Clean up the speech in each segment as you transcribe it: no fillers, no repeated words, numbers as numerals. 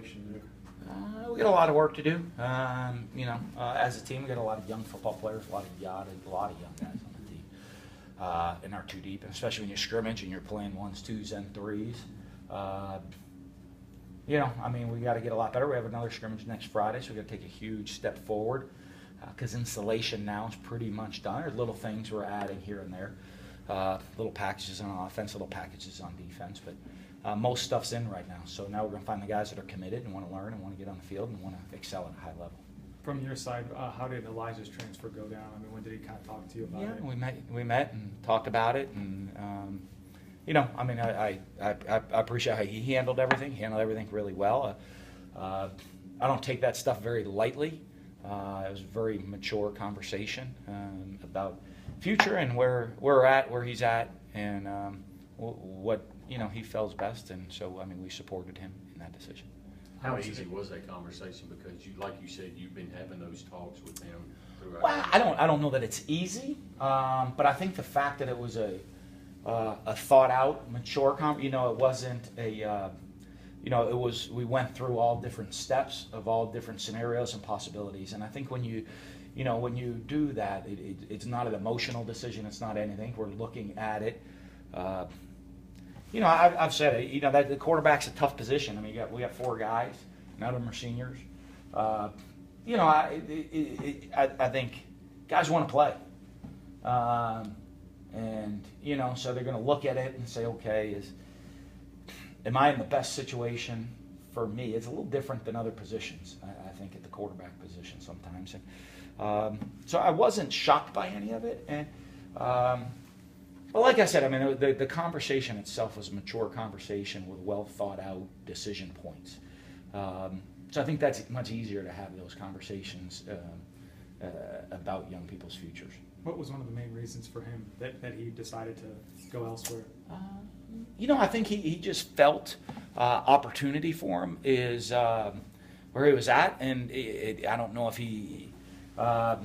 isolation there? We got a lot of work to do. As a team, we got a lot of young football players, a lot of young guys on the team, in our two deep, and especially when you scrimmage and you're playing 1s, 2s, and 3s. We got to get a lot better. We have another scrimmage next Friday, so we got to take a huge step forward because installation now is pretty much done. There's little things we're adding here and there, little packages on offense, little packages on defense, but most stuff's in right now. So now we're going to find the guys that are committed and want to learn and want to get on the field and want to excel at a high level. From your side, how did Elijah's transfer go down? I mean, when did he kind of talk to you about it? We met and talked about it, and I appreciate how he handled everything. He handled everything really well. I don't take that stuff very lightly. It was a very mature conversation about future and where we're at, where he's at, and what he feels best. And so, we supported him in that decision. How easy was that conversation? Because like you said, you've been having those talks with him throughout. Well, I don't know that it's easy, but I think the fact that it was a thought out, mature conversation. It wasn't a. It was. We went through all different steps of all different scenarios and possibilities, and I think when you do that, it's not an emotional decision. It's not anything. We're looking at it. I've said it. That the quarterback's a tough position. We got 4 guys. None of them are seniors. I think guys want to play, so they're going to look at it and say, okay, am I in the best situation for me? It's a little different than other positions. I think at the quarterback position sometimes, and so I wasn't shocked by any of it, and. Well, like I said, the conversation itself was a mature conversation with well thought out decision points. So I think that's much easier to have those conversations about young people's futures. What was one of the main reasons for him that he decided to go elsewhere? I think he just felt opportunity for him is where he was at, and I don't know if he. I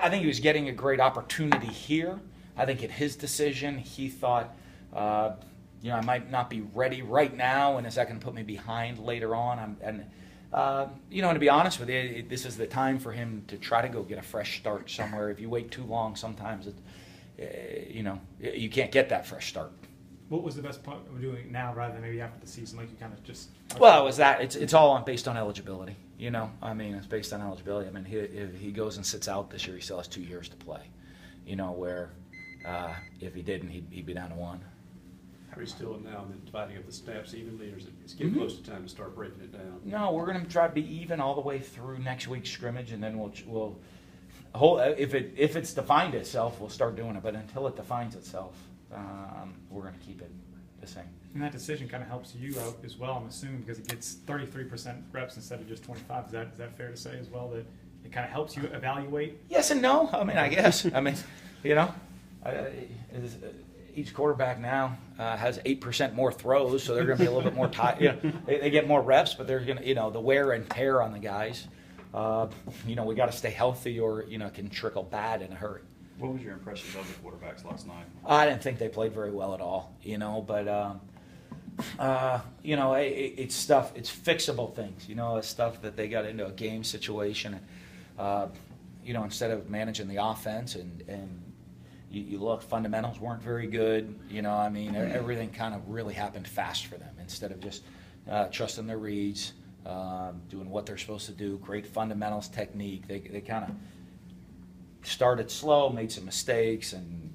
think he was getting a great opportunity here. I think in his decision, he thought, I might not be ready right now, and is that going to put me behind later on? And to be honest with you, this is the time for him to try to go get a fresh start somewhere. If you wait too long, sometimes you can't get that fresh start. What was the best part of doing it now rather than maybe after the season, like you kind of just? Well, it was that it's all based on eligibility. It's based on eligibility. If he goes and sits out this year, he still has 2 years to play. Where. If he didn't, he'd be down to 1. Are we still now dividing up the snaps evenly, or is it getting close to time to start breaking it down? No, we're going to try to be even all the way through next week's scrimmage, and then we'll hold. If it's defined itself, we'll start doing it. But until it defines itself, we're going to keep it the same. And that decision kind of helps you out as well, I'm assuming, because it gets 33% reps instead of just 25. Is that fair to say as well, that it kind of helps you evaluate? Yes and no. I guess. Each quarterback now has 8% more throws, so they're going to be a little bit more tired. They get more reps, but they're going to, the wear and tear on the guys. We got to stay healthy, or it can trickle bad in a hurry. What was your impressions of the quarterbacks last night? I didn't think they played very well at all. But it's stuff. It's fixable things. It's stuff that they got into a game situation. Instead of managing the offense and you look, fundamentals weren't very good. Everything kind of really happened fast for them instead of just trusting their reads, doing what they're supposed to do. Great fundamentals technique. They kind of started slow, made some mistakes, and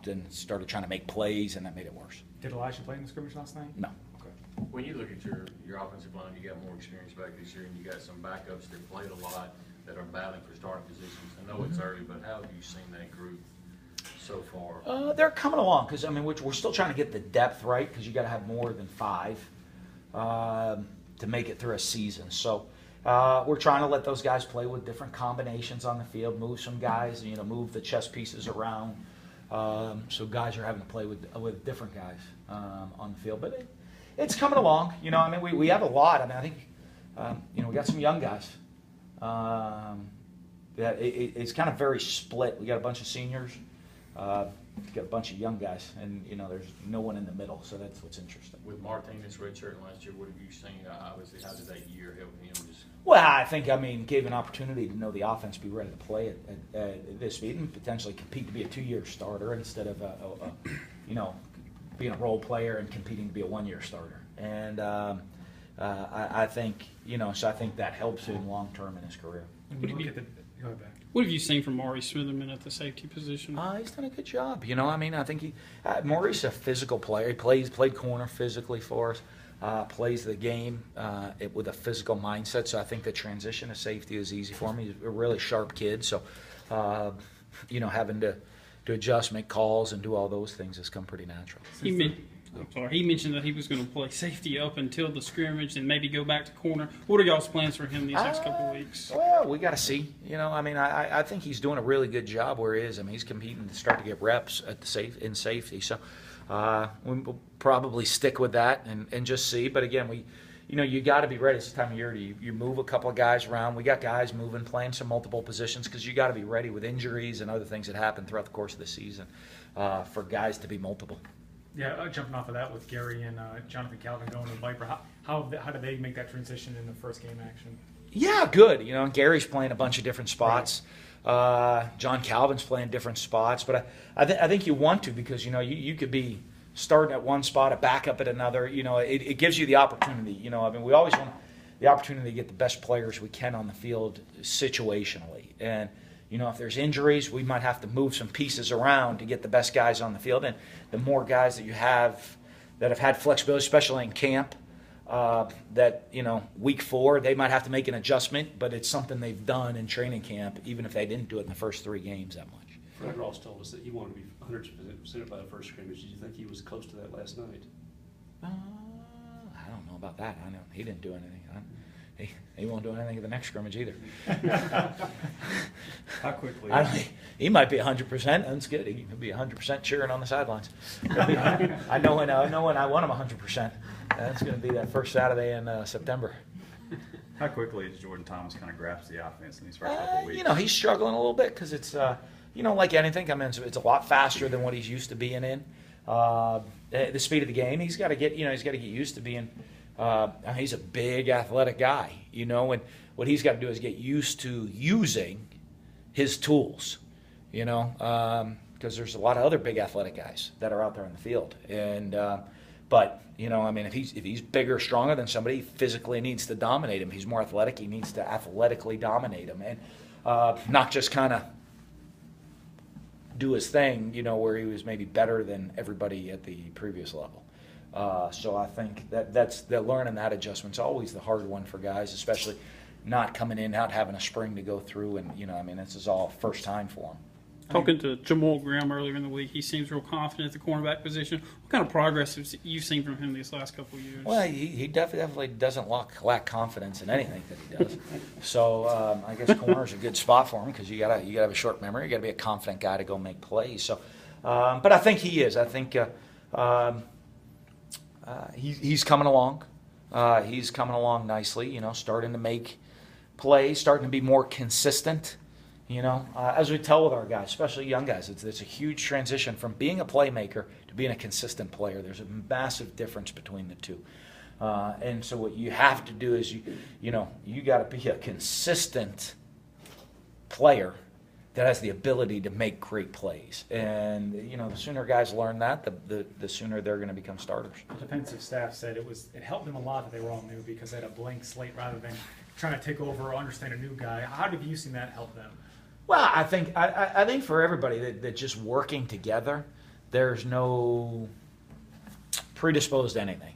then started trying to make plays, and that made it worse. Did Elijah play in the scrimmage last night? No. Okay. When you look at your offensive line, you got more experience back this year, and you got some backups that played a lot that are battling for starting positions. I know it's early, but how have you seen that group so far? They're coming along because we're still trying to get the depth right, because you got to have more than 5 to make it through a season. So we're trying to let those guys play with different combinations on the field, move some guys, move the chess pieces around. So guys are having to play with different guys on the field, but it's coming along. We have a lot. I think we got some young guys. It's kind of very split. We got a bunch of seniors. got a bunch of young guys, and there's no one in the middle, so that's what's interesting. With Martinez redshirting last year, what have you seen? Obviously, how did that year help him? Well, I think, gave an opportunity to know the offense, be ready to play at this speed, and potentially compete to be a 2-year starter instead of being a role player and competing to be a 1-year starter. And I think, so I think that helps him long term in his career. When you look at go ahead, back. What have you seen from Maurice Smitherman at the safety position? He's done a good job. I think Maurice is a physical player. He played corner physically for us. Plays the game with a physical mindset, so I think the transition to safety is easy for him. He's a really sharp kid, so having to adjust, make calls, and do all those things has come pretty natural. He mentioned that he was going to play safety up until the scrimmage and maybe go back to corner. What are y'all's plans for him these next couple of weeks? Well, we got to see. I think he's doing a really good job where he is. He's competing to start to get reps at in safety, so. We'll probably stick with that and just see. But again, you got to be ready this time of year. You move a couple of guys around. We got guys moving, playing some multiple positions because you got to be ready with injuries and other things that happen throughout the course of the season for guys to be multiple. Yeah, jumping off of that with Gary and Jonathan Calvin going to Viper, how did they make that transition in the first game action? Yeah, good. Gary's playing a bunch of different spots. Right. John Calvin's playing different spots, but I think you want to because you could be starting at one spot, a backup at another. It gives you the opportunity. We always want the opportunity to get the best players we can on the field situationally. And if there's injuries, we might have to move some pieces around to get the best guys on the field. And the more guys that you have that have had flexibility, especially in camp. That week 4 they might have to make an adjustment, but it's something they've done in training camp, even if they didn't do it in the first 3 games that much. Fred Ross told us that he wanted to be 100% by the first scrimmage. Did you think he was close to that last night? I don't know about that. I know he didn't do anything. He won't do anything at the next scrimmage either. How quickly? He might be 100%. That's good. He could be 100% cheering on the sidelines. I know when I want him 100%. That's going to be that first Saturday in September. How quickly has Jordan Thomas kind of grasped the offense in these first couple of weeks? He's struggling a little bit because it's, like anything. It's a lot faster than what he's used to being in. The speed of the game, he's got to get used to being. He's a big athletic guy, and what he's got to do is get used to using his tools, because there's a lot of other big athletic guys that are out there in the field, and but if he's bigger, stronger than somebody, he physically needs to dominate him. He's more athletic, he needs to athletically dominate him, and not just kind of do his thing, where he was maybe better than everybody at the previous level. So I think that's learning that adjustment's always the hard one for guys, especially not coming in, not having a spring to go through, and this is all first time for them. Talking to Jamal Graham earlier in the week, he seems real confident at the cornerback position. What kind of progress have you seen from him these last couple of years? Well, he definitely doesn't lack confidence in anything that he does. So I guess corner's a good spot for him because you gotta have a short memory. You gotta be a confident guy to go make plays. So, but I think he is. I think he's coming along. He's coming along nicely. Starting to make plays, starting to be more consistent. As we tell with our guys, especially young guys, it's a huge transition from being a playmaker to being a consistent player. There's a massive difference between the two. And so what you have to do is you got to be a consistent player that has the ability to make great plays. And the sooner guys learn that, the sooner they're going to become starters. The defensive staff said it helped them a lot that they were all new because they had a blank slate rather than trying to take over or understand a new guy. How have you seen that help them? Well, I think for everybody that just working together, there's no predisposed to anything,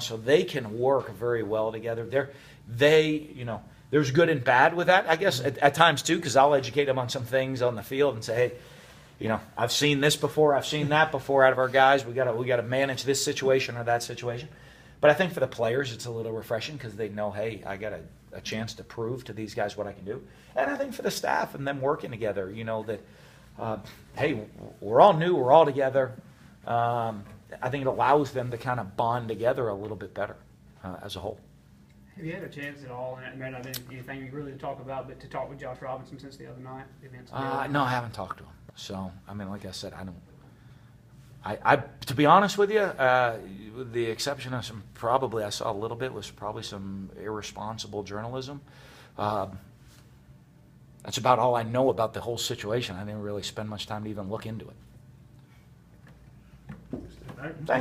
so they can work very well together. There's good and bad with that, I guess, at times too, because I'll educate them on some things on the field and say, hey, I've seen this before, I've seen that before out of our guys. We got to manage this situation or that situation. But I think for the players, it's a little refreshing because they know, hey, I got a chance to prove to these guys what I can do. And I think for the staff and them working together, that, hey, we're all new, we're all together. I think it allows them to kind of bond together a little bit better as a whole. Have you had a chance at all, and it may not have been anything really to talk about, but to talk with Josh Robinson since the other night? No, I haven't talked to him. So, like I said, To be honest with you, with the exception of some, probably I saw a little bit, was probably some irresponsible journalism. That's about all I know about the whole situation. I didn't really spend much time to even look into it. All right. Thank